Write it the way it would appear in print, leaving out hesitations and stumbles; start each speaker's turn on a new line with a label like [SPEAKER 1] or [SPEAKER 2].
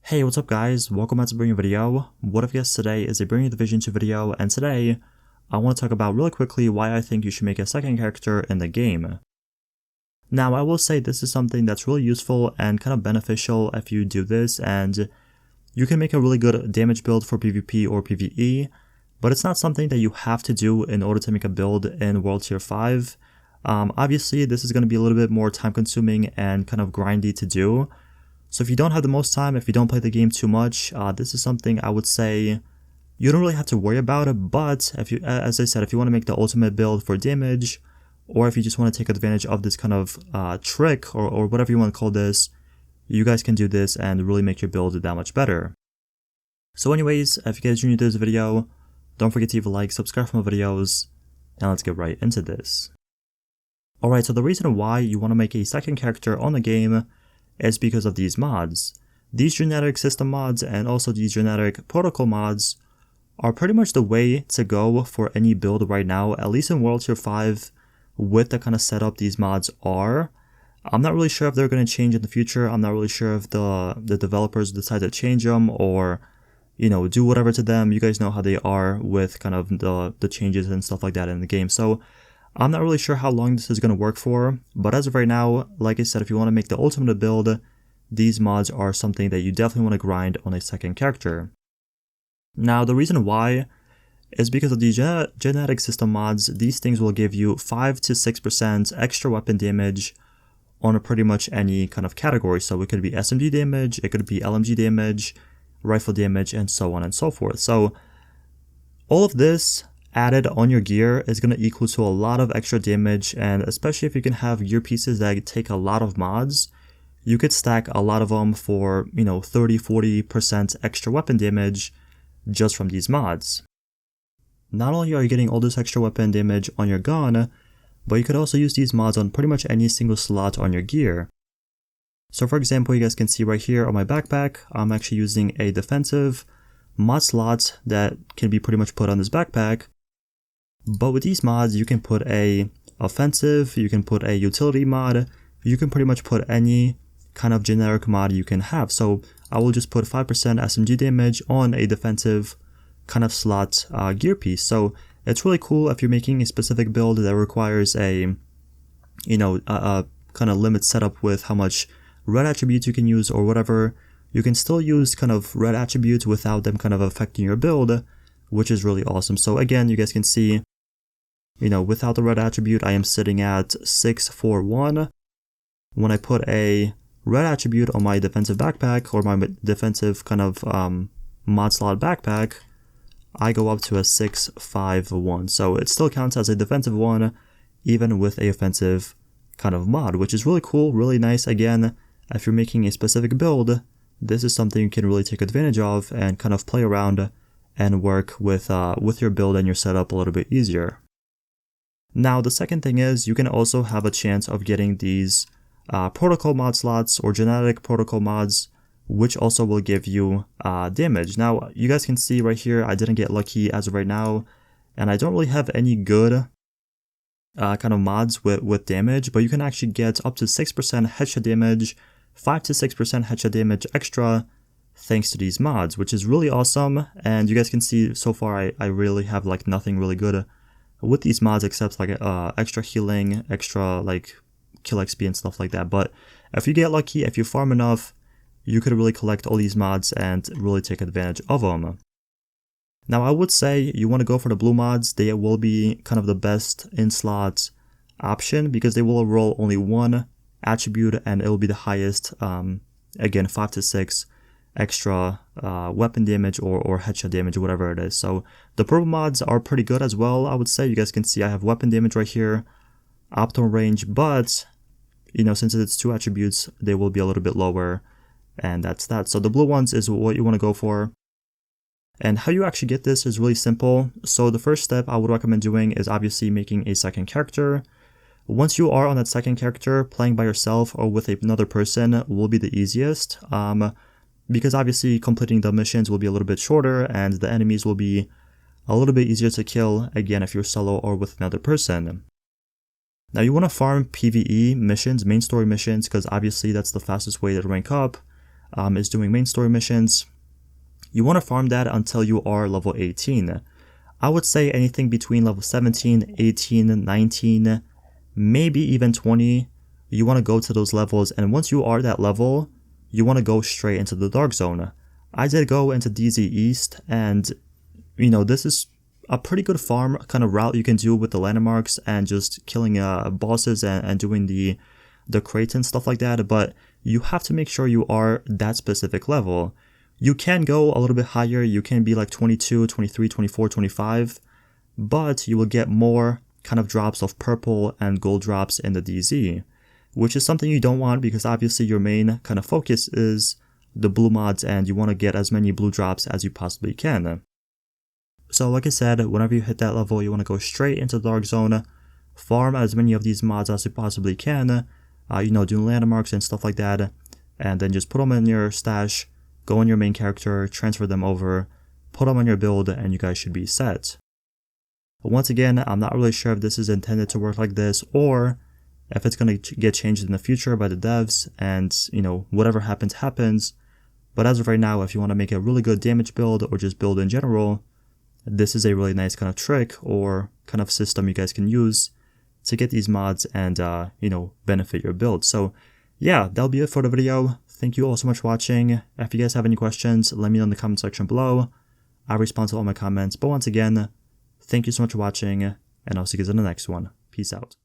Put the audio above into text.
[SPEAKER 1] Hey, what's up guys? Welcome back to Bring You Video. What If Yes today is a Bring You the Vision 2 video, and today I want to talk about really quickly why I think you should make a second character in the game. Now I will say this is something that's really useful and kind of beneficial if you do this, and you can make a really good damage build for PvP or PvE, but it's not something that you have to do in order to make a build in World Tier 5. Obviously this is going to be a little bit more time consuming and kind of grindy to do. So if you don't have the most time, if you don't play the game too much, this is something I would say you don't really have to worry about it. But if you, as I said, if you want to make the ultimate build for damage, or if you just want to take advantage of this kind of trick or whatever you want to call this, you guys can do this and really make your build that much better. So anyways, if you guys are new to this video, don't forget to leave a like, subscribe for more videos, and let's get right into this. Alright, so the reason why you want to make a second character on the game is because of these mods. These genetic system mods and also these genetic protocol mods are pretty much the way to go for any build right now, at least in World Tier 5 with the kind of setup these mods are. I'm not really sure if they're going to change in the future. I'm not really sure if the developers decide to change them or, you know, do whatever to them. You guys know how they are with kind of the changes and stuff like that in the game. So I'm not really sure how long this is going to work for, but as of right now, like I said, if you want to make the ultimate build, these mods are something that you definitely want to grind on a second character. Now, the reason why is because of these genetic system mods. These things will give you 5 to 6% extra weapon damage on pretty much any kind of category. So it could be SMG damage, it could be LMG damage, rifle damage, and so on and so forth. So all of this added on your gear is going to equal to a lot of extra damage, and especially if you can have gear pieces that take a lot of mods, you could stack a lot of them for, you know, 30-40% extra weapon damage just from these mods. Not only are you getting all this extra weapon damage on your gun, but you could also use these mods on pretty much any single slot on your gear. So for example, you guys can see right here on my backpack, I'm actually using a defensive mod slot that can be pretty much put on this backpack. But with these mods, you can put a offensive, you can put a utility mod, you can pretty much put any kind of generic mod you can have. So I will just put 5% SMG damage on a defensive kind of slot gear piece. So it's really cool if you're making a specific build that requires a, you know, a kind of limit setup with how much red attributes you can use or whatever. You can still use kind of red attributes without them kind of affecting your build, which is really awesome. So again, you guys can see, you know, without the red attribute, I am sitting at 641. When I put a red attribute on my defensive backpack or my defensive kind of mod slot backpack, I go up to a 651. So it still counts as a defensive one, even with a offensive kind of mod, which is really cool, really nice. Again, if you're making a specific build, this is something you can really take advantage of and kind of play around and work with your build and your setup a little bit easier. Now, the second thing is you can also have a chance of getting these protocol mod slots or genetic protocol mods, which also will give you damage. Now, you guys can see right here, I didn't get lucky as of right now, and I don't really have any good kind of mods with damage, but you can actually get up to 6% headshot damage, 5 to 6% headshot damage extra thanks to these mods, which is really awesome. And you guys can see so far I really have like nothing really good with these mods except like extra healing, extra like kill XP and stuff like that. But if you get lucky, if you farm enough, you could really collect all these mods and really take advantage of them. Now I would say you want to go for the blue mods. They will be kind of the best in-slot option because they will roll only one attribute and it will be the highest, again, 5 to 6 extra weapon damage or headshot damage, whatever it is. So the purple mods are pretty good as well, I would say. You guys can see I have weapon damage right here, optimal range, but, you know, since it's 2 attributes, they will be a little bit lower, and that's that. So the blue ones is what you want to go for. And how you actually get this is really simple. So the first step I would recommend doing is obviously making a second character. Once you are on that second character, playing by yourself or with another person will be the easiest, because obviously completing the missions will be a little bit shorter and the enemies will be a little bit easier to kill, again, if you're solo or with another person. Now you want to farm PvE missions, main story missions, because obviously that's the fastest way to rank up. is doing main story missions. You want to farm that until you are level 18. I would say anything between level 17, 18, 19, maybe even 20. You want to go to those levels, and once you are that level, you want to go straight into the Dark Zone. I did go into DZ East, and this is a pretty good farm kind of route you can do with the landmarks and just killing bosses and doing the crates and stuff like that, but you have to make sure you are that specific level. You can go a little bit higher, you can be like 22, 23, 24, 25, but you will get more kind of drops of purple and gold drops in the DZ, which is something you don't want because obviously your main kind of focus is the blue mods and you want to get as many blue drops as you possibly can. So like I said, whenever you hit that level, you want to go straight into the Dark Zone, farm as many of these mods as you possibly can, do landmarks and stuff like that, and then just put them in your stash, go on your main character, transfer them over, put them on your build, and you guys should be set. But once again, I'm not really sure if this is intended to work like this, or if it's going to get changed in the future by the devs, and, whatever happens. But as of right now, if you want to make a really good damage build, or just build in general, this is a really nice kind of trick, or kind of system you guys can use to get these mods and, benefit your build. So yeah, that'll be it for the video. Thank you all so much for watching. If you guys have any questions, let me know in the comment section below. I respond to all my comments. But once again, thank you so much for watching, and I'll see you guys in the next one. Peace out.